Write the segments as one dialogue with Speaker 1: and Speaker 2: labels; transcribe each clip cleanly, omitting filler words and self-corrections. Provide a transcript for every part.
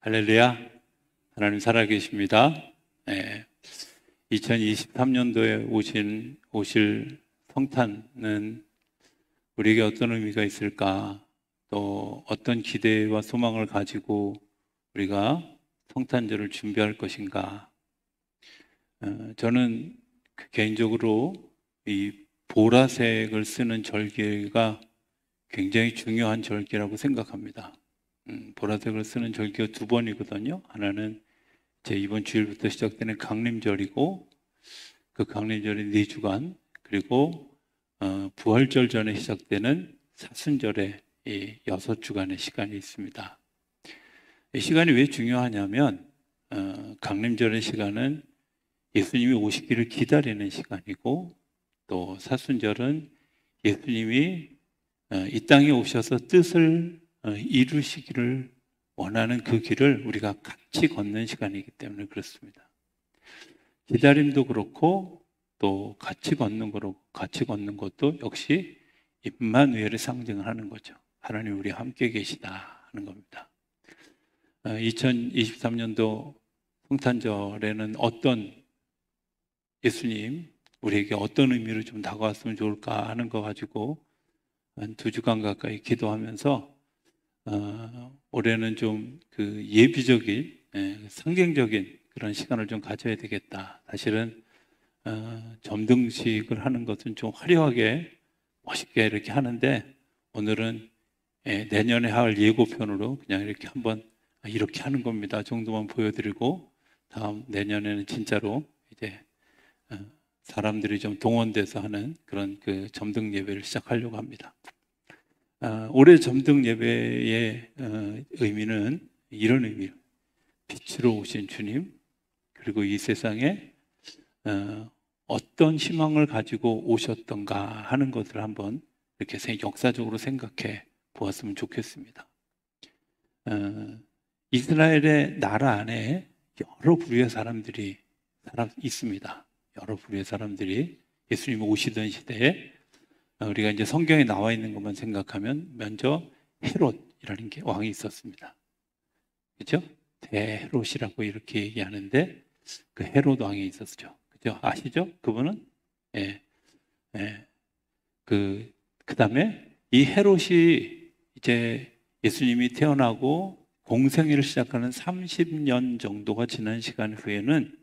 Speaker 1: 할렐루야. 하나님 살아계십니다. 2023년도에 오실 성탄은 우리에게 어떤 의미가 있을까? 또 어떤 기대와 소망을 가지고 우리가 성탄절을 준비할 것인가? 저는 개인적으로 이 보라색을 쓰는 절기가 굉장히 중요한 절기라고 생각합니다. 보라색을 쓰는 절기가 두 번이거든요. 하나는 이번 주일부터 시작되는 강림절이고, 그 강림절이 4주간, 그리고 부활절 전에 시작되는 사순절에 6주간의 시간이 있습니다. 이 시간이 왜 중요하냐면 강림절의 시간은 예수님이 오시기를 기다리는 시간이고, 또 사순절은 예수님이 이 땅에 오셔서 뜻을 이루시기를 원하는 그 길을 우리가 같이 걷는 시간이기 때문에 그렇습니다. 기다림도 그렇고 또 같이 걷는 것도 역시 임마누엘의 상징을 하는 거죠. 하나님 우리 함께 계시다 하는 겁니다. 2023년도 성탄절에는 어떤 예수님 우리에게 어떤 의미로 좀 다가왔으면 좋을까 하는 거 가지고 한 2주간 가까이 기도하면서 올해는 좀 그 예비적인, 상징적인 그런 시간을 좀 가져야 되겠다. 사실은 점등식을 하는 것은 좀 화려하게 멋있게 이렇게 하는데, 오늘은 내년에 할 예고편으로 그냥 이렇게 한번 이렇게 하는 겁니다 정도만 보여드리고, 다음 내년에는 진짜로 이제 사람들이 좀 동원돼서 하는 그런 그 점등 예배를 시작하려고 합니다. 올해 점등 예배의 의미는 이런 의미예요. 빛으로 오신 주님, 그리고 이 세상에 어떤 희망을 가지고 오셨던가 하는 것을 한번 이렇게 역사적으로 생각해 보았으면 좋겠습니다. 이스라엘의 나라 안에 여러 부류의 사람들이 있습니다. 여러 부류의 사람들이 예수님이 오시던 시대에 우리가 이제 성경에 나와 있는 것만 생각하면 먼저 헤롯이라는 게 왕이 있었습니다. 그렇죠? 대헤롯이라고 이렇게 얘기하는데 그 헤롯 왕이 있었죠. 그죠? 아시죠? 그분은 그다음에 이 헤롯이 이제 예수님이 태어나고 공생애를 시작하는 30년 정도가 지난 시간 후에는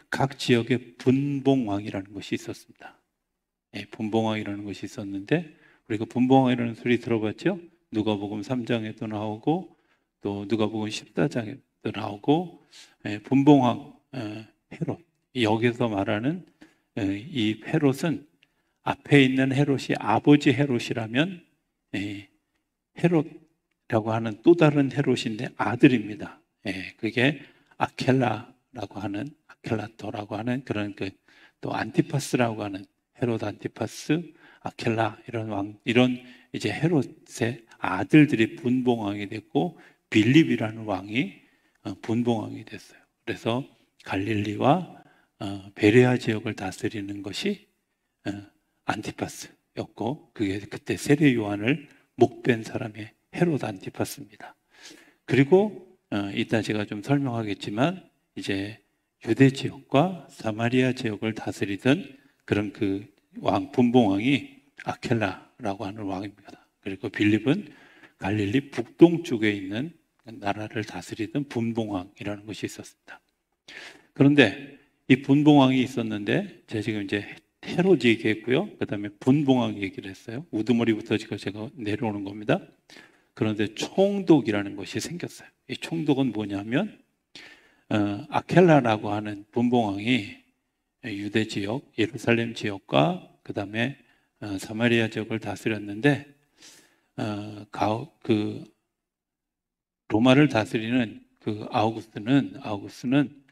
Speaker 1: 각 지역에 분봉왕이라는 것이 있었습니다. 분봉왕이라는 것이 있었는데, 우리가 분봉왕이라는 소리 들어봤죠? 누가복음 3장에도 나오고 또 누가복음 14장에도 나오고, 분봉왕 헤롯, 여기서 말하는 이 헤롯은 앞에 있는 헤롯이 아버지 헤롯이라면 헤롯이라고 하는 또 다른 헤롯인데 아들입니다. 그게 아켈라라고 하는, 아켈라토라고 하는 그런 또 안티파스라고 하는 헤롯 안티파스, 아켈라 이런 이제 헤롯의 아들들이 분봉왕이 됐고, 빌립이라는 왕이 분봉왕이 됐어요. 그래서 갈릴리와 베레아 지역을 다스리는 것이 안티파스였고, 그게 그때 세례 요한을 목벤 사람의 헤롯 안티파스입니다. 그리고 이따 제가 좀 설명하겠지만 이제 유대 지역과 사마리아 지역을 다스리던 그런 그 분봉왕이 아켈라라고 하는 왕입니다. 그리고 빌립은 갈릴리 북동쪽에 있는 나라를 다스리던 분봉왕이라는 것이 있었습니다. 그런데 이 분봉왕이 있었는데, 제가 지금 이제 헤롯 얘기했고요. 그 다음에 분봉왕 얘기를 했어요. 우두머리부터 제가 내려오는 겁니다. 그런데 총독이라는 것이 생겼어요. 이 총독은 뭐냐면 아켈라라고 하는 분봉왕이 유대 지역, 예루살렘 지역과 그 다음에 사마리아 지역을 다스렸는데, 그 로마를 다스리는 그 아우구스는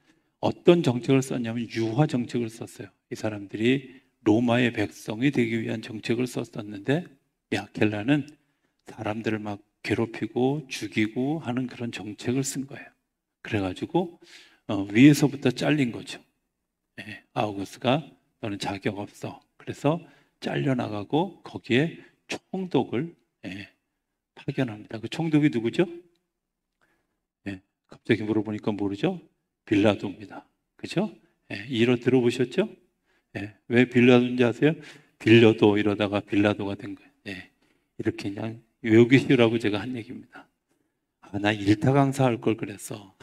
Speaker 1: 어떤 정책을 썼냐면 유화 정책을 썼어요. 이 사람들이 로마의 백성이 되기 위한 정책을 썼었는데, 이 아켈라는 사람들을 막 괴롭히고 죽이고 하는 그런 정책을 쓴 거예요. 그래가지고 위에서부터 잘린 거죠. 아우구스가 너는 자격 없어. 그래서 잘려나가고 거기에 총독을 파견합니다. 그 총독이 누구죠? 갑자기 물어보니까 모르죠? 빌라도입니다. 그죠? 예, 이로 들어보셨죠? 예, 왜 빌라도인지 아세요? 빌려도 이러다가 빌라도가 된 거예요. 예, 이렇게 그냥 외우기 쉬우라고 제가 한 얘기입니다. 아, 나 일타 강사할 걸 그랬어.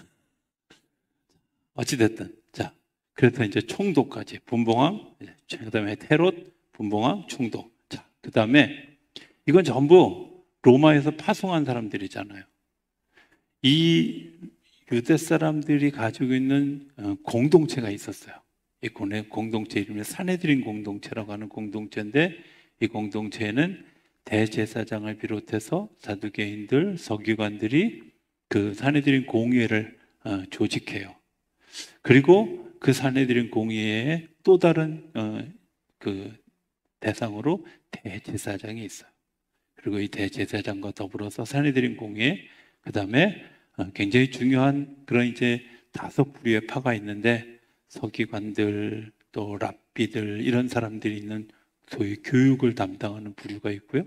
Speaker 1: 어찌됐든. 자, 그래서 이제 총독까지. 분봉왕, 그 다음에 헤롯, 분봉왕, 총독. 자, 그 다음에 이건 전부 로마에서 파송한 사람들이잖아요. 이 유대 사람들이 가지고 있는 공동체가 있었어요. 이 공동체 이름이 사내들인 공동체라고 하는 공동체인데, 이 공동체에는 대제사장을 비롯해서 사두개인들, 서기관들이 그 사내들인 공의회를 조직해요. 그리고 그 사내들인 공의회에 또 다른 그 대상으로 대제사장이 있어요. 그리고 이 대제사장과 더불어서 사내들인 공의회, 그 다음에 굉장히 중요한 그런 이제 5부류의 파가 있는데, 서기관들, 또 랍비들, 이런 사람들이 있는 소위 교육을 담당하는 부류가 있고요.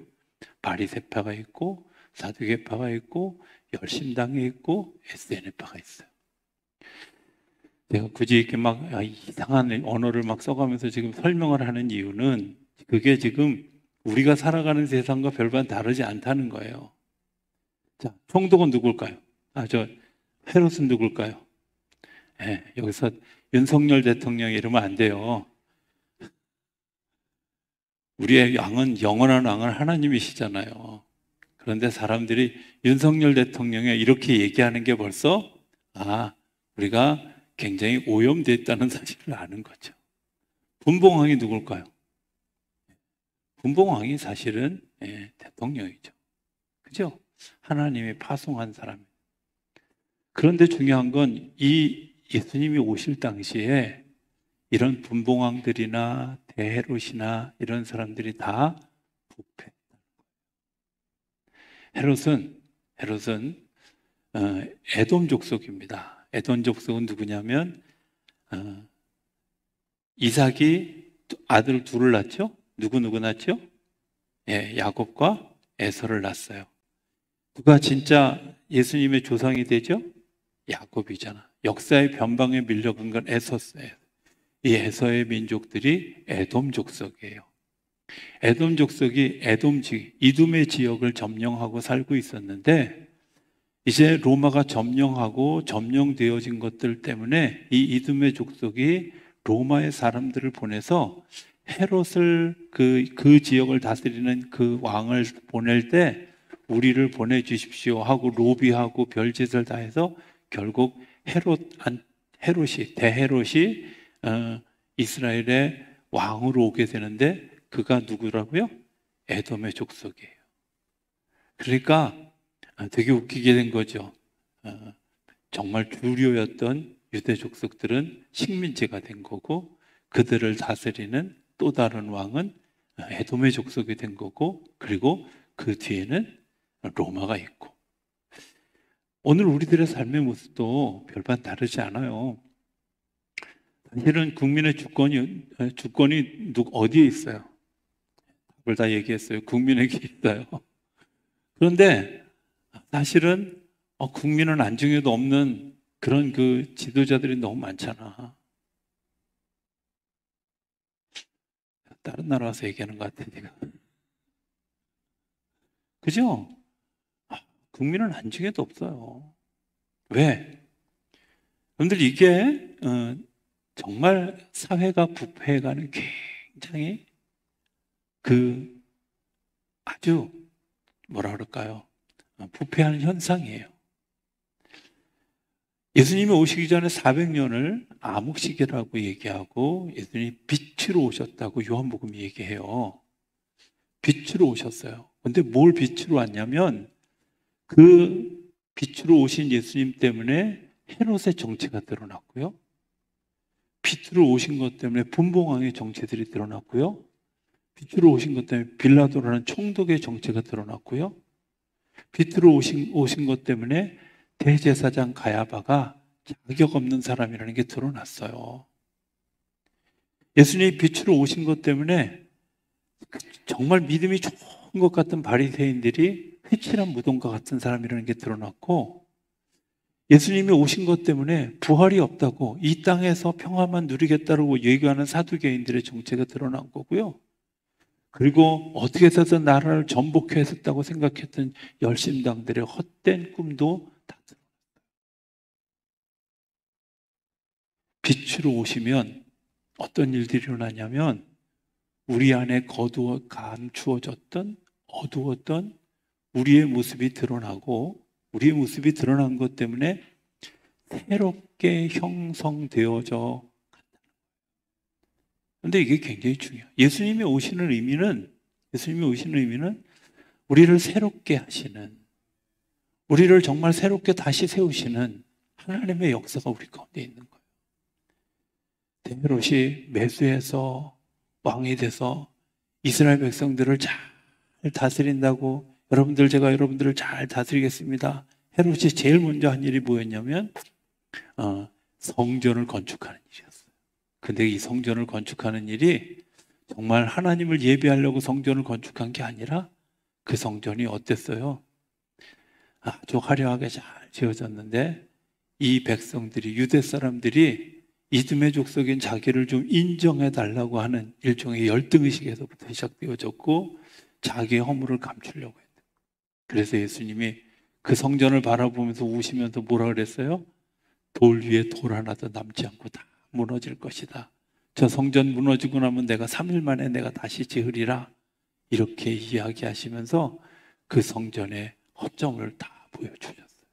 Speaker 1: 바리새파가 있고, 사두개파가 있고, 열심당이 있고, SNF파가 있어요. 제가 굳이 이렇게 막 이상한 언어를 막 써가면서 지금 설명을 하는 이유는, 그게 지금 우리가 살아가는 세상과 별반 다르지 않다는 거예요. 자, 총독은 누굴까요? 헤롯은 누굴까요? 네, 여기서 윤석열 대통령 이러면 안 돼요. 우리의 왕은, 영원한 왕은 하나님이시잖아요. 그런데 사람들이 윤석열 대통령에 이렇게 얘기하는 게 벌써, 우리가 굉장히 오염되어 있다는 사실을 아는 거죠. 분봉왕이 누굴까요? 분봉왕이 사실은 대통령이죠. 그죠? 하나님이 파송한 사람. 그런데 중요한 건 이 예수님이 오실 당시에 이런 분봉왕들이나 대헤롯이나 이런 사람들이 다 부패. 헤롯은 에돔 족속입니다. 에돔 족속은 누구냐면 이삭이 아들 둘을 낳죠. 누구 낳죠? 예, 야곱과 에서를 낳았어요. 누가 진짜 예수님의 조상이 되죠? 야곱이잖아. 역사의 변방에 밀려간 건 에서예요. 이 에서의 민족들이 에돔 족속이에요. 에돔 족속이 이둠의 지역을 점령하고 살고 있었는데, 이제 로마가 점령하고 점령되어진 것들 때문에 이 이둠의 족속이 로마의 사람들을 보내서 헤롯을 그 지역을 다스리는 그 왕을 보낼 때 우리를 보내주십시오 하고 로비하고 별짓을 다 해서 결국 대헤롯이 이스라엘의 왕으로 오게 되는데, 그가 누구라고요? 에돔의 족속이에요. 그러니까 되게 웃기게 된 거죠. 정말 주류였던 유대 족속들은 식민지가 된 거고, 그들을 다스리는 또 다른 왕은 에돔의 족속이 된 거고, 그리고 그 뒤에는 로마가 있고. 오늘 우리들의 삶의 모습도 별반 다르지 않아요. 사실은 국민의 주권이 어디에 있어요? 답을 다 얘기했어요. 국민에게 있어요. 그런데 사실은 국민은 안중에도 없는 그런 그 지도자들이 너무 많잖아. 다른 나라 와서 얘기하는 것 같아, 내가. 그죠? 국민은 안중에도 없어요. 왜? 여러분들, 이게 정말 사회가 부패해가는 굉장히 아주 뭐라 그럴까요? 부패하는 현상이에요. 예수님이 오시기 전에 400년을 암흑시기라고 얘기하고, 예수님이 빛으로 오셨다고 요한복음이 얘기해요. 빛으로 오셨어요. 근데 뭘 빛으로 왔냐면, 그 빛으로 오신 예수님 때문에 헤롯의 정체가 드러났고요. 빛으로 오신 것 때문에 분봉왕의 정체들이 드러났고요. 빛으로 오신 것 때문에 빌라도라는 총독의 정체가 드러났고요. 빛으로 오신 것 때문에 대제사장 가야바가 자격 없는 사람이라는 게 드러났어요. 예수님이 빛으로 오신 것 때문에 정말 믿음이 좋은 것 같은 바리새인들이 회칠한 무덤과 같은 사람이라는 게 드러났고, 예수님이 오신 것 때문에 부활이 없다고, 이 땅에서 평화만 누리겠다고 얘기하는 사두개인들의 정체가 드러난 거고요. 그리고 어떻게 해서 나라를 전복했었다고 생각했던 열심당들의 헛된 꿈도 다 빛으로 오시면 어떤 일들이 일어나냐면, 우리 안에 감추어졌던 어두웠던 우리의 모습이 드러나고, 우리의 모습이 드러난 것 때문에 새롭게 형성되어져. 그런데 이게 굉장히 중요해요. 예수님이 오시는 의미는 우리를 새롭게 하시는, 우리를 정말 새롭게 다시 세우시는 하나님의 역사가 우리 가운데 있는 거예요. 헤롯이 매수해서 왕이 돼서 이스라엘 백성들을 잘 다스린다고, 제가 여러분들을 잘 다스리겠습니다. 헤롯이 제일 먼저 한 일이 뭐였냐면 성전을 건축하는 일이었어요. 근데 이 성전을 건축하는 일이 정말 하나님을 예배하려고 성전을 건축한 게 아니라, 그 성전이 어땠어요? 아주 화려하게 잘 지어졌는데, 이 백성들이, 유대 사람들이 이두메 족속인 자기를 좀 인정해 달라고 하는 일종의 열등의식에서부터 시작되어졌고, 자기의 허물을 감추려고 했어요. 그래서 예수님이 그 성전을 바라보면서 우시면서 뭐라 그랬어요? 돌 위에 돌 하나도 남지 않고 다 무너질 것이다. 저 성전 무너지고 나면 내가 3일 만에 내가 다시 지으리라. 이렇게 이야기하시면서 그 성전의 허점을 다 보여주셨어요.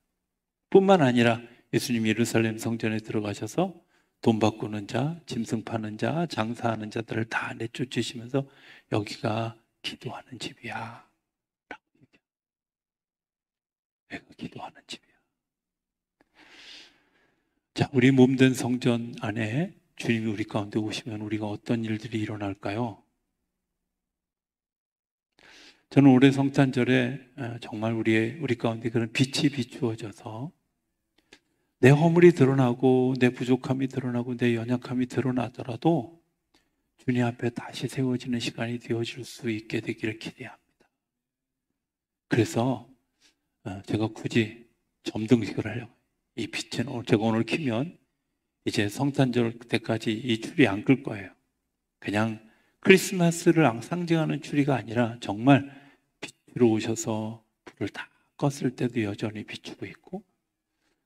Speaker 1: 뿐만 아니라 예수님이 예루살렘 성전에 들어가셔서 돈 바꾸는 자, 짐승 파는 자, 장사하는 자들을 다 내쫓으시면서 여기가 기도하는 집이야. 내가 기도하는 집이야. 자, 우리 몸된 성전 안에 주님이 우리 가운데 오시면 우리가 어떤 일들이 일어날까요? 저는 올해 성탄절에 정말 우리 가운데 그런 빛이 비추어져서 내 허물이 드러나고 내 부족함이 드러나고 내 연약함이 드러나더라도 주님 앞에 다시 세워지는 시간이 되어질 수 있게 되기를 기대합니다. 그래서 제가 굳이 점등식을 하려고. 이 빛은 제가 오늘 켜면 이제 성탄절 때까지 이 줄이 안 끌 거예요. 그냥 크리스마스를 상징하는 추리가 아니라 정말 빛으로 오셔서 불을 다 껐을 때도 여전히 비추고 있고,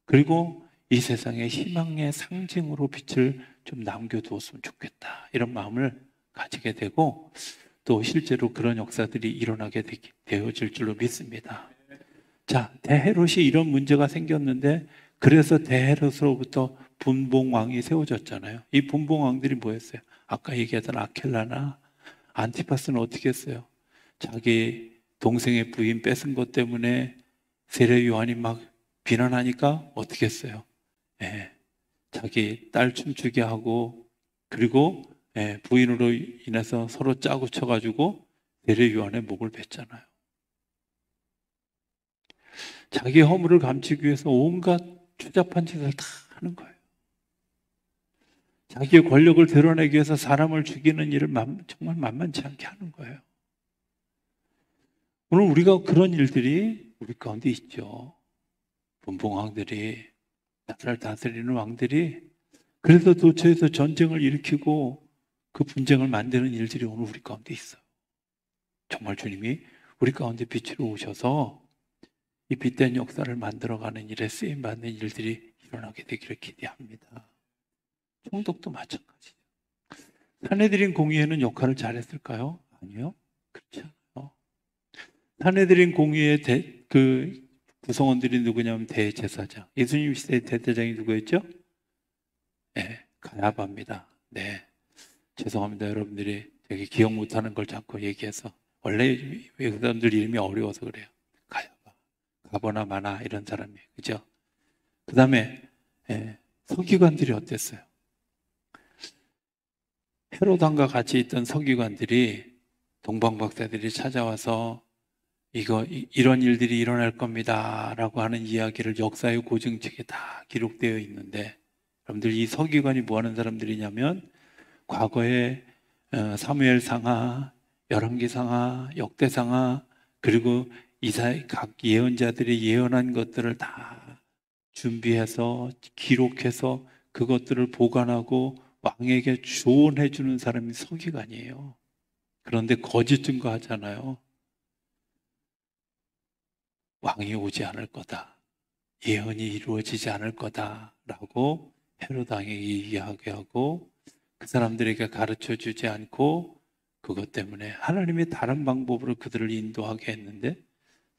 Speaker 1: 그리고 이 세상의 희망의 상징으로 빛을 좀 남겨두었으면 좋겠다, 이런 마음을 가지게 되고, 또 실제로 그런 역사들이 일어나게 되어질 줄로 믿습니다. 자, 대헤롯이 이런 문제가 생겼는데, 그래서 대헤롯으로부터 분봉왕이 세워졌잖아요. 이 분봉왕들이 뭐였어요? 아까 얘기했던 아켈라나 안티파스는 어떻게 했어요? 자기 동생의 부인 뺏은 것 때문에 세례 요한이 막 비난하니까 어떻게 했어요? 자기 딸 춤추게 하고, 그리고 부인으로 인해서 서로 짜고 쳐가지고 세례 요한의 목을 뱉잖아요. 자기 허물을 감추기 위해서 온갖 추잡한 짓을 다 하는 거예요. 자기의 권력을 드러내기 위해서 사람을 죽이는 일을 정말 만만치 않게 하는 거예요. 오늘 우리가 그런 일들이 우리 가운데 있죠. 분봉왕들이, 나라를 다스리는 왕들이, 그래서 도처에서 전쟁을 일으키고 그 분쟁을 만드는 일들이 오늘 우리 가운데 있어요. 정말 주님이 우리 가운데 빛으로 오셔서 이 빛된 역사를 만들어가는 일에 쓰임받는 일들이 일어나게 되기를 기대합니다. 총독도 마찬가지죠. 산헤드린 공의회는 역할을 잘했을까요? 아니요. 그렇지 않아요. 산헤드린 공의회 구성원들이 누구냐면 대제사장. 예수님 시대의 대제사장이 누구였죠? 가야바입니다. 죄송합니다. 여러분들이 되게 기억 못하는 걸 자꾸 얘기해서. 원래 외국 사람들 이름이 어려워서 그래요. 가야바, 가버나 마나 이런 사람이에요. 그죠? 그 다음에 서기관들이 어땠어요? 헤로당과 같이 있던 서기관들이, 동방박사들이 찾아와서 이런 일들이 일어날 겁니다 라고 하는 이야기를 역사의 고증책에 다 기록되어 있는데, 여러분들 이 서기관이 뭐 하는 사람들이냐면 과거에 사무엘상하, 열왕기상하, 역대상하, 그리고 각 예언자들이 예언한 것들을 다 준비해서 기록해서 그것들을 보관하고 왕에게 조언해 주는 사람이 서기관이에요. 그런데 거짓 증거하잖아요. 왕이 오지 않을 거다. 예언이 이루어지지 않을 거다라고 헤롯 왕에게 얘기하게 하고 그 사람들에게 가르쳐 주지 않고 그것 때문에 하나님의 다른 방법으로 그들을 인도하게 했는데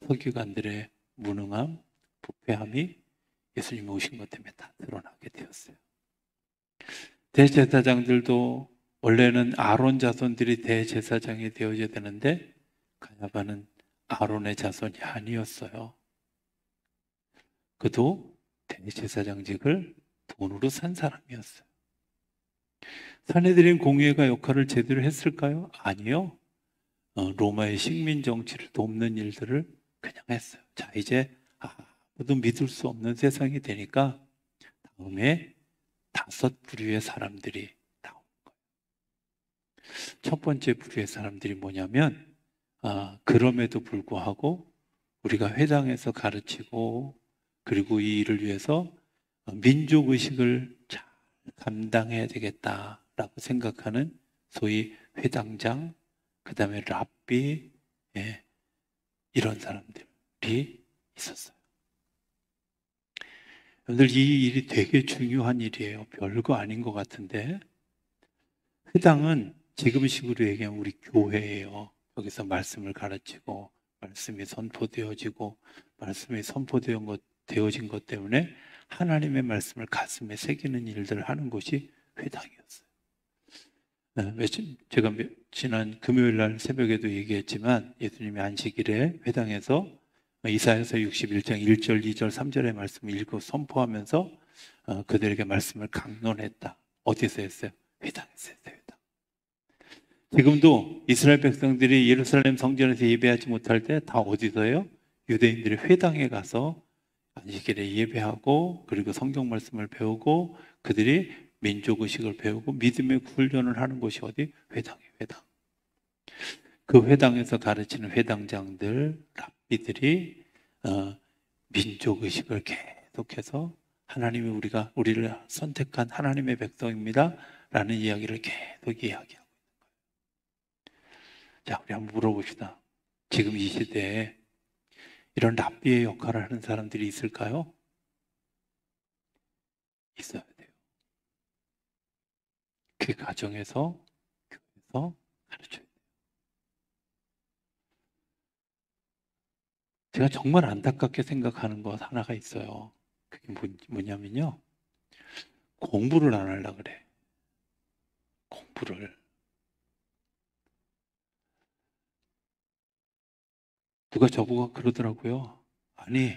Speaker 1: 서기관들의 무능함, 부패함이 예수님이 오신 것 때문에 다 드러나게 되었어요. 대제사장들도 원래는 아론 자손들이 대제사장이 되어야 되는데 가야바는 아론의 자손이 아니었어요. 그도 대제사장직을 돈으로 산 사람이었어요. 산헤드린 공회가 역할을 제대로 했을까요? 아니요. 로마의 식민 정치를 돕는 일들을 그냥 했어요. 자, 이제 아무도 믿을 수 없는 세상이 되니까 다음에 5부류의 사람들이 나온 거예요. 첫 번째 부류의 사람들이 뭐냐면 그럼에도 불구하고 우리가 회당에서 가르치고 그리고 이 일을 위해서 민족의식을 잘 감당해야 되겠다라고 생각하는 소위 회당장, 그 다음에 랍비, 이런 사람들이 있었어요. 여러분들 이 일이 되게 중요한 일이에요. 별거 아닌 것 같은데 회당은 지금식으로 얘기하면 우리 교회예요. 여기서 말씀을 가르치고 말씀이 선포되어지고 말씀이 선포되어진 것 때문에 하나님의 말씀을 가슴에 새기는 일들을 하는 곳이 회당이었어요. 제가 지난 금요일 날 새벽에도 얘기했지만 예수님이 안식일에 회당에서 이사야서 61장 1절, 2절, 3절의 말씀을 읽고 선포하면서 그들에게 말씀을 강론했다. 어디서 했어요? 회당에서 했어요. 회당. 지금도 이스라엘 백성들이 예루살렘 성전에서 예배하지 못할 때 다 어디서 해요? 유대인들이 회당에 가서 안식일에 예배하고 그리고 성경 말씀을 배우고 그들이 민족의식을 배우고 믿음의 훈련을 하는 곳이 어디? 회당이에요. 회당. 그 회당에서 가르치는 회당장들, 랍비들이 민족의식을 계속해서 하나님이 우리를 선택한 하나님의 백성입니다 라는 이야기를 계속 이야기하고 있는 거예요. 자, 우리 한번 물어봅시다. 지금 이 시대에 이런 랍비의 역할을 하는 사람들이 있을까요? 있어야 돼요. 그 가정에서, 교회에서 가르쳐야 돼요. 제가 정말 안타깝게 생각하는 것 하나가 있어요. 그게 뭐냐면요. 공부를 안 하려고 그래. 공부를. 누가 저보고 그러더라고요. 아니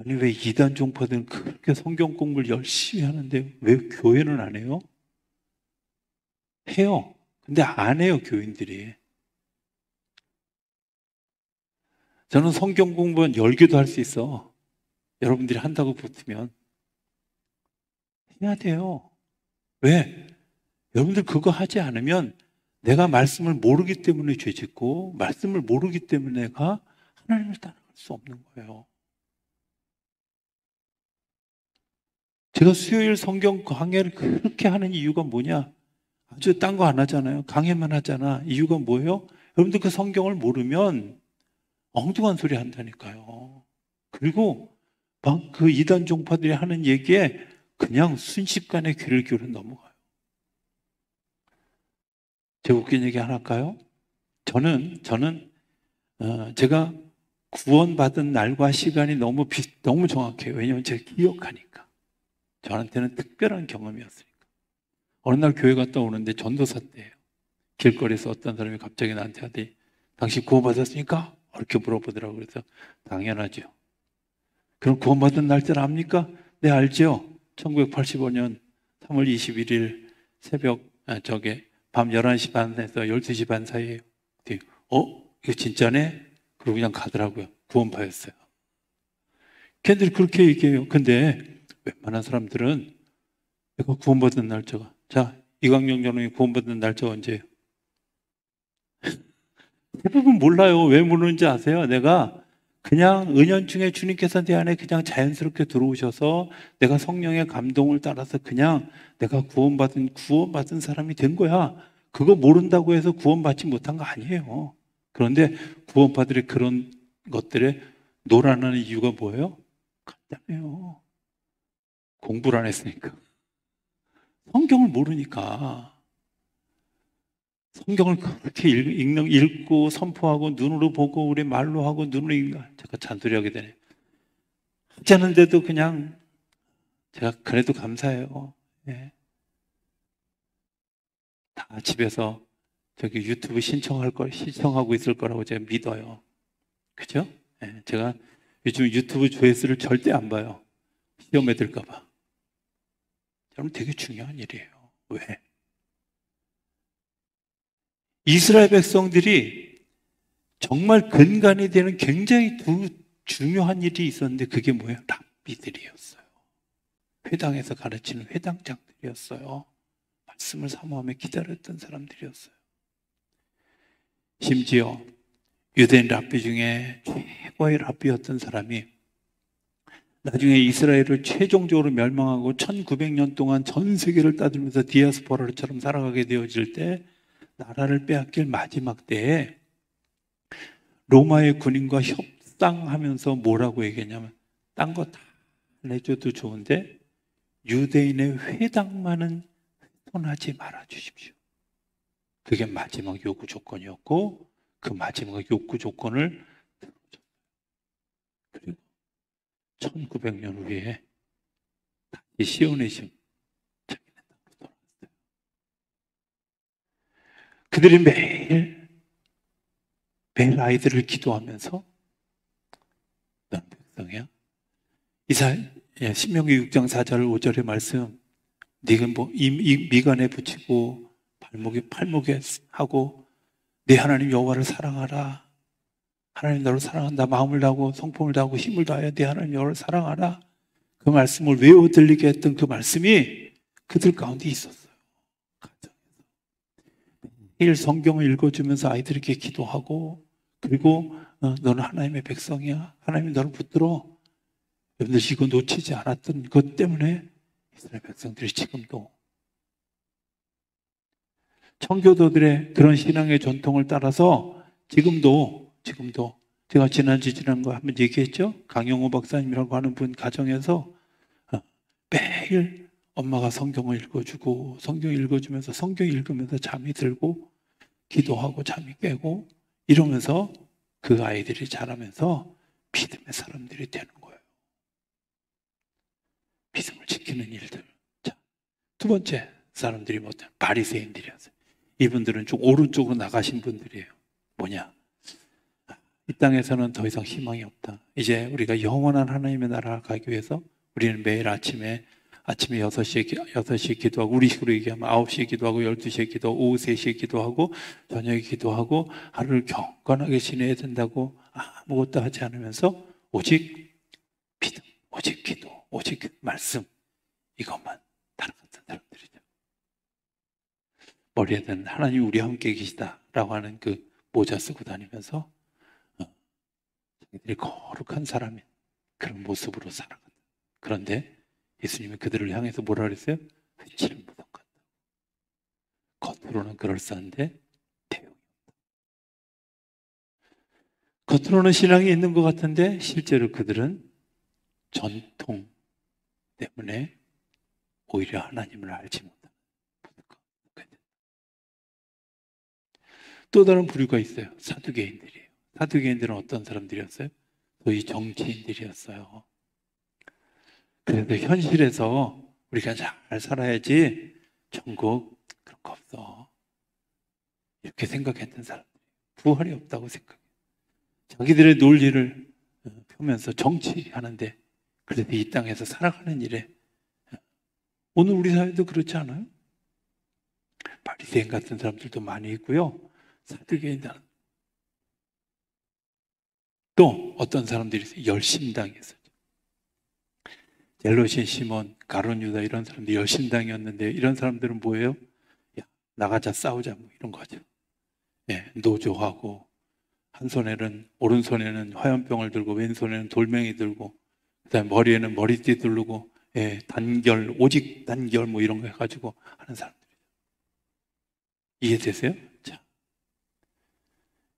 Speaker 1: 왜 이단 종파들은 그렇게 성경 공부를 열심히 하는데 왜 교회는 안 해요? 해요. 근데 안 해요, 교인들이. 저는 성경 공부는 10개도 할 수 있어. 여러분들이 한다고 붙으면 해야 돼요. 왜? 여러분들 그거 하지 않으면 내가 말씀을 모르기 때문에 죄짓고 말씀을 모르기 때문에 내가 하나님을 따라갈 수 없는 거예요. 제가 수요일 성경 강해를 그렇게 하는 이유가 뭐냐? 아주 딴 거 안 하잖아요. 강해만 하잖아. 이유가 뭐예요? 여러분들 그 성경을 모르면 엉뚱한 소리 한다니까요. 그리고 막 그 이단 종파들이 하는 얘기에 그냥 순식간에 귀를 기울여 넘어가요. 제가 웃긴 얘기 하나 할까요? 저는 제가 구원받은 날과 시간이 너무 정확해요. 왜냐하면 제가 기억하니까. 저한테는 특별한 경험이었으니까. 어느 날 교회 갔다 오는데 전도사 때예요. 길거리에서 어떤 사람이 갑자기 나한테 하더니 당신 구원받았습니까? 이렇게 물어보더라고요. 그래서 당연하죠. 그럼 구원받은 날짜를 압니까? 네, 알죠. 1985년 3월 21일 새벽 밤 11시 반에서 12시 반 사이에요. 이거 진짜네? 그러고 그냥 가더라고요. 구원파였어요. 걔들이 그렇게 얘기해요. 근데 웬만한 사람들은 내가 구원받은 날짜가, 자, 이광영 전원이 구원받은 날짜가 언제예요? 대부분 몰라요. 왜 모르는지 아세요? 내가 그냥 은연중에 주님께서 내 안에 그냥 자연스럽게 들어오셔서 내가 성령의 감동을 따라서 그냥 내가 구원받은 사람이 된 거야. 그거 모른다고 해서 구원받지 못한 거 아니에요. 그런데 구원파들의 그런 것들에 노란하는 이유가 뭐예요? 간단해요. 공부를 안 했으니까. 성경을 모르니까. 성경을 그렇게 읽고 선포하고 눈으로 보고 우리 말로 하고 눈으로 읽고 제가 잔소리하게 되네. 하지 않은데도 그냥 제가 그래도 감사해요. 예. 다 집에서 저기 유튜브 신청하고 있을 거라고 제가 믿어요. 그죠? 예. 제가 요즘 유튜브 조회수를 절대 안 봐요. 시험에 들까봐. 여러분 되게 중요한 일이에요. 왜? 이스라엘 백성들이 정말 근간이 되는 굉장히 중요한 일이 있었는데 그게 뭐예요? 랍비들이었어요. 회당에서 가르치는 회당장들이었어요. 말씀을 사모하며 기다렸던 사람들이었어요. 심지어 유대인 랍비 중에 최고의 랍비였던 사람이 나중에 이스라엘을 최종적으로 멸망하고 1900년 동안 전 세계를 따돌면서 디아스포라처럼 살아가게 되어질 때 나라를 빼앗길 마지막 때에 로마의 군인과 협상하면서 뭐라고 얘기했냐면 딴 거 다 내줘도 좋은데 유대인의 회당만은 훼손하지 말아 주십시오. 그게 마지막 요구 조건이었고 그 마지막 요구 조건을 들어줬어요. 그리고 1900년 후에 다시 시온의 자기네 땅으로 돌아왔어요. 그들이 매일 아이들을 기도하면서 너는 백성이야? 신명기 6장 4절 5절의 말씀 네가 뭐 미간에 붙이고 팔목에 하고 네 하나님 여호와를 사랑하라. 하나님 너를 사랑한다. 마음을 다하고 성품을 다하고 힘을 다하여 네 하나님 여호와를 사랑하라. 그 말씀을 외워 들리게 했던 그 말씀이 그들 가운데 있었어요. 매일 성경을 읽어주면서 아이들에게 기도하고 그리고 너는 하나님의 백성이야. 하나님이 너를 붙들어. 여러분들 이거 놓치지 않았던 것 때문에 이스라엘 백성들이 지금도 청교도들의 그런 신앙의 전통을 따라서 지금도 제가 지난거 한번 얘기했죠? 강영호 박사님이라고 하는 분 가정에서 매일 엄마가 성경을 읽어주고 성경 읽어주면서 성경 읽으면서 잠이 들고 기도하고 잠이 깨고 이러면서 그 아이들이 자라면서 믿음의 사람들이 되는 거예요. 믿음을 지키는 일들. 자, 두 번째 사람들이 뭐냐? 바리새인들이었어요. 이분들은 좀 오른쪽으로 나가신 분들이에요. 뭐냐? 이 땅에서는 더 이상 희망이 없다. 이제 우리가 영원한 하나님의 나라를 가기 위해서 우리는 매일 아침에 6시에 기도하고 우리식으로 얘기하면 9시에 기도하고 12시에 기도하고 오후 3시에 기도하고 저녁에 기도하고 하루를 경건하게 지내야 된다고 아무것도 하지 않으면서 오직 믿음, 오직 기도, 오직 말씀 이것만 따라갔던 사람들이죠. 머리에는 하나님 우리와 함께 계시다라고 하는 그 모자 쓰고 다니면서 자기들이 거룩한 사람인 그런 모습으로 살아간다. 그런데 예수님이 그들을 향해서 뭐라 그랬어요? 회칠은 무덤 같다. 겉으로는 그럴싸한데 내용이 없다. 겉으로는 신앙이 있는 것 같은데 실제로 그들은 전통 때문에 오히려 하나님을 알지 못하는 또 다른 부류가 있어요. 사두개인들이에요. 사두개인들은 어떤 사람들이었어요? 소위 정치인들이었어요. 그래서 현실에서 우리가 잘 살아야지 천국 그런 거 없어. 이렇게 생각했던 사람들. 부활이 없다고 생각해요. 자기들의 논리를 펴면서 정치하는데 그래도 이 땅에서 살아가는 일에 오늘 우리 사회도 그렇지 않아요? 바리새인 같은 사람들도 많이 있고요. 사두개인들 또 어떤 사람들이 있어요? 열심당이었어요. 젤로신 시몬, 가룟 유다 이런 사람들이 열심당이었는데 이런 사람들은 뭐예요? 야, 나가자 싸우자 뭐 이런 거죠. 예, 노조하고 한 손에는 오른손에는 화염병을 들고 왼손에는 돌멩이 들고 그다음에 머리에는 머리띠 두르고 예, 단결, 오직 단결 뭐 이런 거 해가지고 하는 사람들. 이해되세요? 자,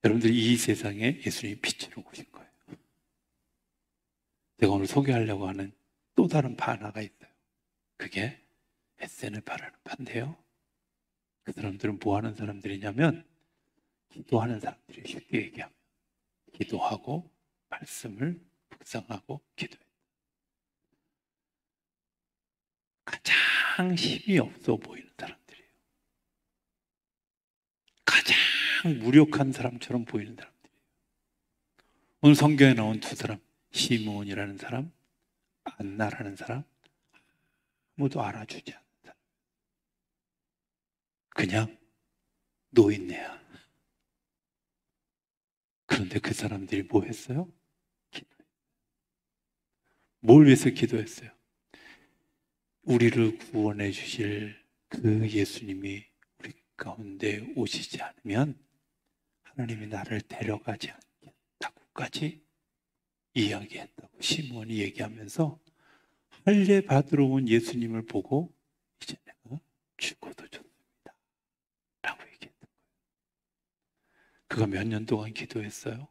Speaker 1: 여러분들 이 세상에 예수님이 빛으로 오신 거예요. 제가 오늘 소개하려고 하는 또 다른 파 하나가 있어요. 그게 SNF라는 파인데요. 그 사람들은 뭐 하는 사람들이냐면 기도하는 사람들이 쉽게 얘기하면 기도하고 말씀을 묵상하고 기도해요. 가장 힘이 없어 보이는 사람들이에요. 가장 무력한 사람처럼 보이는 사람들이에요. 오늘 성경에 나온 두 사람, 시므온이라는 사람, 안나라는 사람, 아무도 알아주지 않는 사람. 그냥 노인네야. 그런데 그 사람들이 뭐 했어요? 기도했어요. 뭘 위해서 기도했어요? 우리를 구원해 주실 그 예수님이 우리 가운데 오시지 않으면 하나님이 나를 데려가지 않겠다고까지 이야기했다고 시므온이 얘기하면서 할례 받으러 온 예수님을 보고 이제 내가 죽어도 좋습니다 라고 얘기했던 거예요. 그가 몇 년 동안 기도했어요?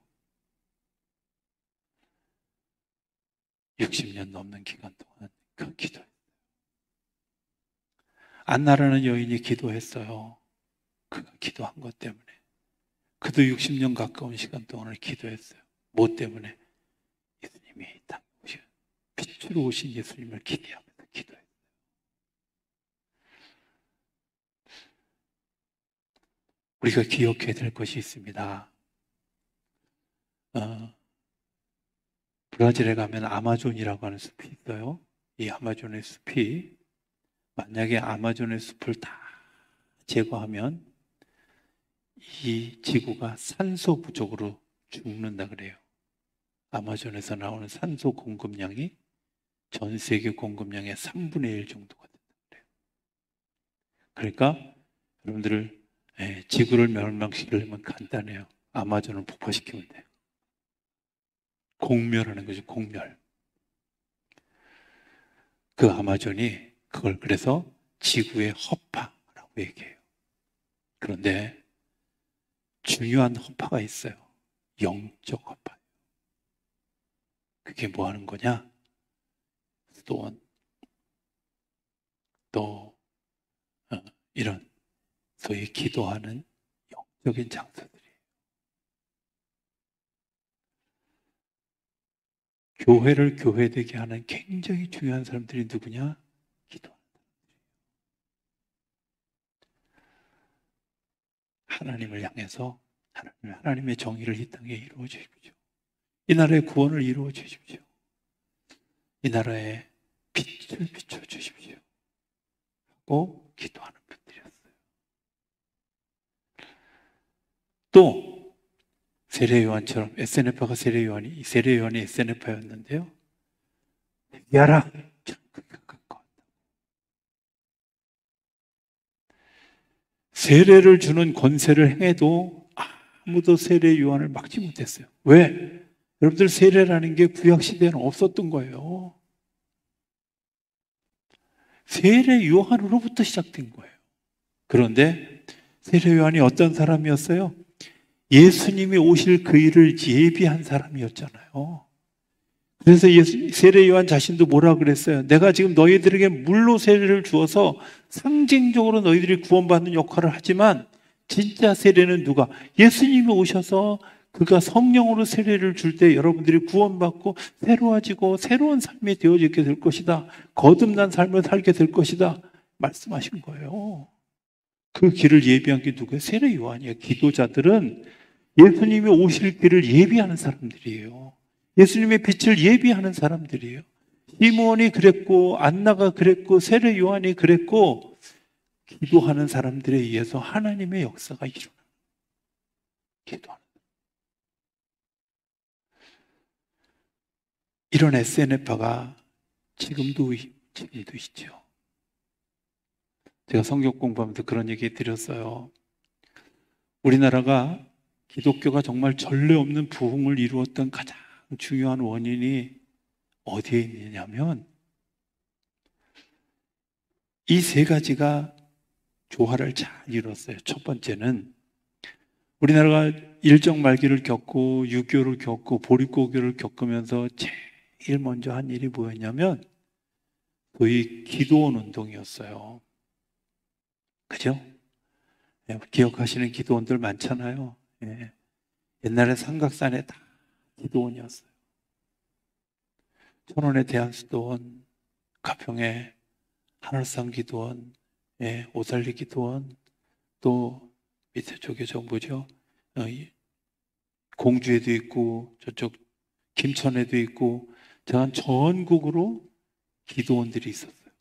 Speaker 1: 60년 넘는 기간 동안 그 기도했어요. 안나라는 여인이 기도했어요. 그가 기도한 것 때문에. 그도 60년 가까운 시간 동안을 기도했어요. 뭐 때문에? 예수님이 이 땅에 오신, 빛으로 오신 예수님을 기대하면서 기도했어요. 우리가 기억해야 될 것이 있습니다. 브라질에 가면 아마존이라고 하는 숲이 있어요. 이 아마존의 숲이 만약에 아마존의 숲을 다 제거하면 이 지구가 산소 부족으로 죽는다 그래요. 아마존에서 나오는 산소 공급량이 전 세계 공급량의 3분의 1 정도가 된다 그래요. 그러니까 여러분들을 지구를 멸망시키려면 간단해요. 아마존을 폭파시키면 돼요. 공멸하는 거죠. 공멸. 그 아마존이 그걸 그래서 지구의 허파라고 얘기해요. 그런데 중요한 허파가 있어요. 영적 허파. 그게 뭐 하는 거냐? 또 이런 소위 기도하는 영적인 장소들이에요. 교회를 교회되게 하는 굉장히 중요한 사람들이 누구냐? 기도하는 사람들이에요. 하나님을 향해서 하나님의 정의를 이 땅에 이루어 주십시오. 이 나라의 구원을 이루어 주십시오. 이 나라에 빛을 비춰 주십시오. 하고 기도하는 분들이었어요. 또 세례요한처럼 SNF가 세례요한이 SNF였는데요. 야라 세례를 주는 권세를 행해도 아무도 세례 요한을 막지 못했어요. 왜? 여러분들 세례라는 게 구약 시대에는 없었던 거예요. 세례 요한으로부터 시작된 거예요. 그런데 세례 요한이 어떤 사람이었어요? 예수님이 오실 그 일을 예비한 사람이었잖아요. 그래서 세례 요한 자신도 뭐라 그랬어요? 내가 지금 너희들에게 물로 세례를 주어서 상징적으로 너희들이 구원받는 역할을 하지만 진짜 세례는 누가? 예수님이 오셔서 그가 성령으로 세례를 줄 때 여러분들이 구원받고 새로워지고 새로운 삶이 되어지게 될 것이다. 거듭난 삶을 살게 될 것이다. 말씀하신 거예요. 그 길을 예비한 게 누구예요? 세례 요한이에요. 기도자들은 예수님이 오실 길을 예비하는 사람들이에요. 예수님의 빛을 예비하는 사람들이에요. 시므온이 그랬고 안나가 그랬고 세례 요한이 그랬고 기도하는 사람들에 의해서 하나님의 역사가 일어나요. 기도하는 이런 SNF가 지금도 있죠. 제가 성경 공부하면서 그런 얘기 드렸어요. 우리나라가 기독교가 정말 전례 없는 부흥을 이루었던 가장 중요한 원인이 어디에 있느냐면 이 세 가지가 조화를 잘 이뤘어요. 첫 번째는 우리나라가 일정 말기를 겪고 6.25를 겪고 보릿고개를 겪으면서 제일 먼저 한 일이 뭐였냐면 소위 기도원 운동이었어요. 그죠? 기억하시는 기도원들 많잖아요. 예. 옛날에 삼각산에 다 기도원이었어요. 천원의 대한수도원, 가평의 하늘산 기도원, 예, 오살리 기도원, 또 밑에 쪽에 뭐죠? 공주에도 있고 저쪽 김천에도 있고 한 전국으로 기도원들이 있었어요.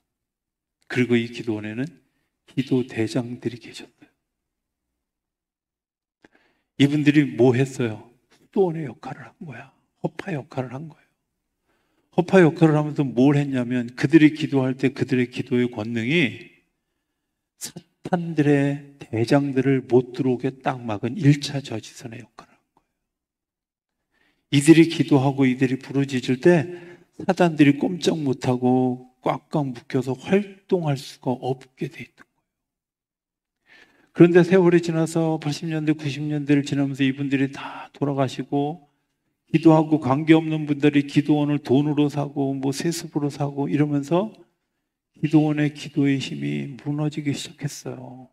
Speaker 1: 그리고 이 기도원에는 기도 대장들이 계셨어요. 이분들이 뭐 했어요? 수도원의 역할을 한 거야. 허파 역할을 한 거예요. 허파 역할을 하면서 뭘 했냐면 그들이 기도할 때 그들의 기도의 권능이 사탄들의 대장들을 못 들어오게 딱 막은 1차 저지선의 역할을 한 거예요. 이들이 기도하고 이들이 부르짖을 때 사단들이 꼼짝 못하고 꽉꽉 묶여서 활동할 수가 없게 돼 있던 거예요. 그런데 세월이 지나서 80년대, 90년대를 지나면서 이분들이 다 돌아가시고 기도하고 관계없는 분들이 기도원을 돈으로 사고 뭐 세습으로 사고 이러면서 기도원의 기도의 힘이 무너지기 시작했어요.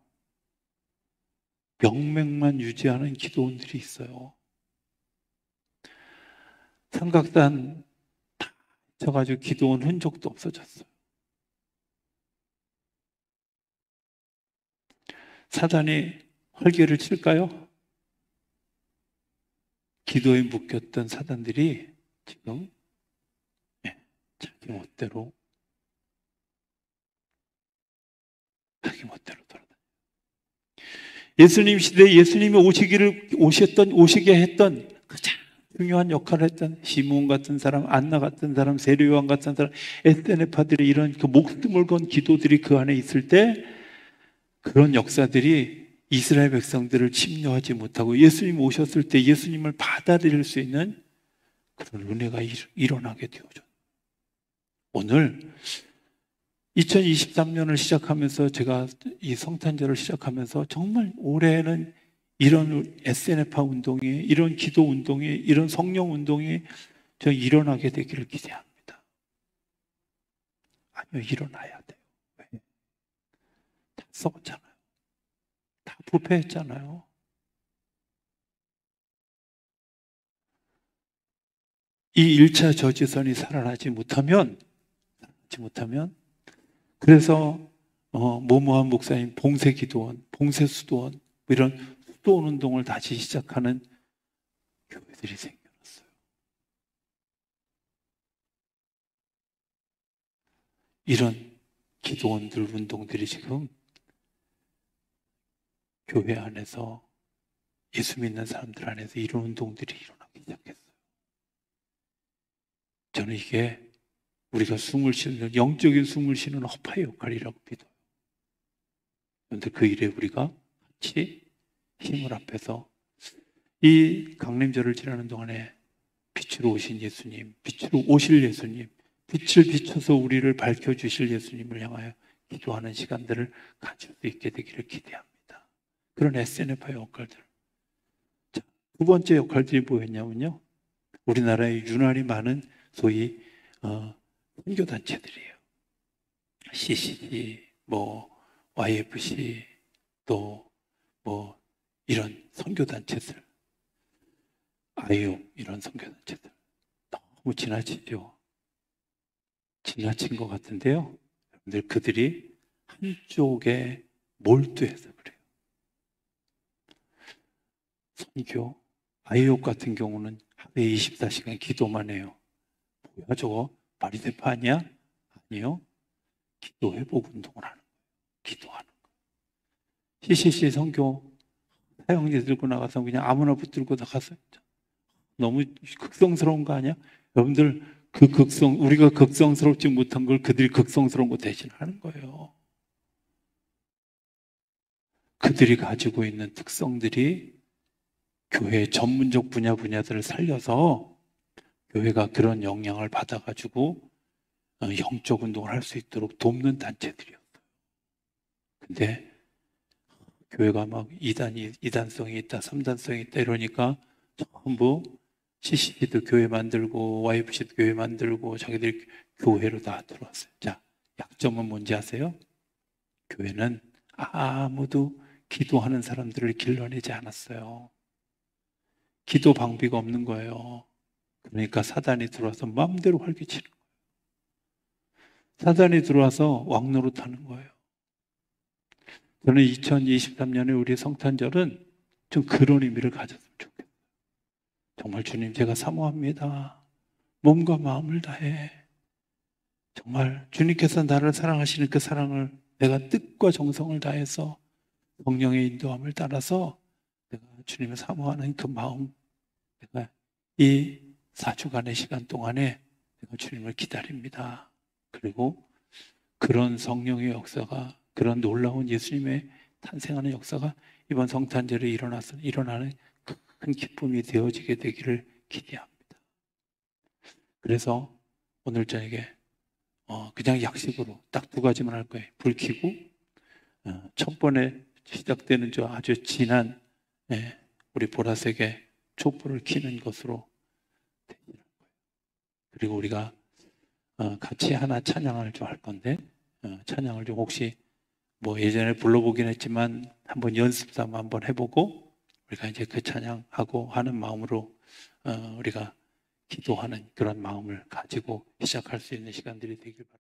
Speaker 1: 명맥만 유지하는 기도원들이 있어요. 삼각산 다 쳐가지고 기도원 흔적도 없어졌어요. 사단이 활개를 칠까요? 기도에 묶였던 사단들이 지금 자기 멋대로 돌아다녀요. 예수님 시대에 예수님이 오시게 했던 가장 중요한 역할을 했던 시므온 같은 사람, 안나 같은 사람, 세례요한 같은 사람, 에스테네파들의 이런 그 목숨을 건 기도들이 그 안에 있을 때 그런 역사들이 이스라엘 백성들을 침노하지 못하고 예수님 오셨을 때 예수님을 받아들일 수 있는 그런 은혜가 일어나게 되어져. 오늘 2023년을 시작하면서 제가 이 성탄절을 시작하면서 정말 올해는 이런 SNF파 운동이, 이런 기도 운동이, 이런 성령 운동이 저 일어나게 되기를 기대합니다. 아니요, 일어나야 돼요. 왜? 다 썩었잖아요. 다 부패했잖아요. 이 1차 저지선이 살아나지 못하면 그래서 모모한 목사님 봉쇄기도원, 봉쇄수도원 이런 수도원 운동을 다시 시작하는 교회들이 생겨났어요. 이런 기도원들 운동들이 지금 교회 안에서 예수 믿는 사람들 안에서 이런 운동들이 일어나기 시작했어요. 저는 이게 우리가 숨을 쉬는 영적인 숨을 쉬는 허파의 역할이라고 믿어요. 그런데 그 일에 우리가 같이 힘을 합해서 이 강림절을 지나는 동안에 빛으로 오신 예수님, 빛으로 오실 예수님, 빛을 비춰서 우리를 밝혀주실 예수님을 향하여 기도하는 시간들을 가질 수 있게 되기를 기대합니다. 그런 SNF의 역할들. 자, 두 번째 역할들이 뭐였냐면요, 우리나라에 유난히 많은 소위 선교단체들이에요. CCC, YFC, 또 이런 선교단체들, IO 이런 선교단체들 너무 지나치죠. 지나친 것 같은데요. 여러분들 그들이 한쪽에 몰두해서 그래요. 선교, IO 같은 경우는 하루에 24시간 기도만 해요. 뭐야 저거? 바리새파 아니야? 아니요. 기도 회복 운동을 하는 거예요. 기도하는 거예요. CCC 선교 사형제 들고 나가서 그냥 아무나 붙들고 나가서 너무 극성스러운 거 아니야? 여러분들 우리가 극성스럽지 못한 걸 그들이 극성스러운 거 대신하는 거예요. 그들이 가지고 있는 특성들이 교회의 전문적 분야들을 살려서 교회가 그런 영향을 받아가지고 영적 운동을 할 수 있도록 돕는 단체들이었어요. 근데 교회가 막 이단성이 있다, 3단성이 있다 이러니까 전부 CCC도 교회 만들고 YFC도 교회 만들고 자기들이 교회로 다 들어왔어요. 자, 약점은 뭔지 아세요? 교회는 아무도 기도하는 사람들을 길러내지 않았어요. 기도 방비가 없는 거예요. 그러니까 사단이 들어와서 마음대로 활개치는 거예요. 사단이 들어와서 왕노릇하는 거예요. 저는 2023년에 우리 성탄절은 좀 그런 의미를 가졌으면 좋겠어요. 정말 주님 제가 사모합니다. 몸과 마음을 다해. 정말 주님께서 나를 사랑하시는 그 사랑을 내가 뜻과 정성을 다해서 성령의 인도함을 따라서 내가 주님을 사모하는 그 마음, 내가 이 4주간의 시간 동안에 내가 주님을 기다립니다. 그리고 그런 성령의 역사가, 그런 놀라운 예수님의 탄생하는 역사가 이번 성탄절에 일어나는 큰 기쁨이 되어지게 되기를 기대합니다. 그래서 오늘 저녁에 그냥 약식으로 딱 2가지만 할 거예요. 불 켜고 첫 번에 시작되는 저 아주 진한 우리 보라색의 촛불을 켜는 것으로 되기를 거예요. 그리고 우리가 같이 하나 찬양을 좀 할 건데 찬양을 좀 혹시 뭐 예전에 불러보긴 했지만 한번 연습 삼아 한번 해보고 우리가 이제 그 찬양하고 하는 마음으로 우리가 기도하는 그런 마음을 가지고 시작할 수 있는 시간들이 되길 바랍니다.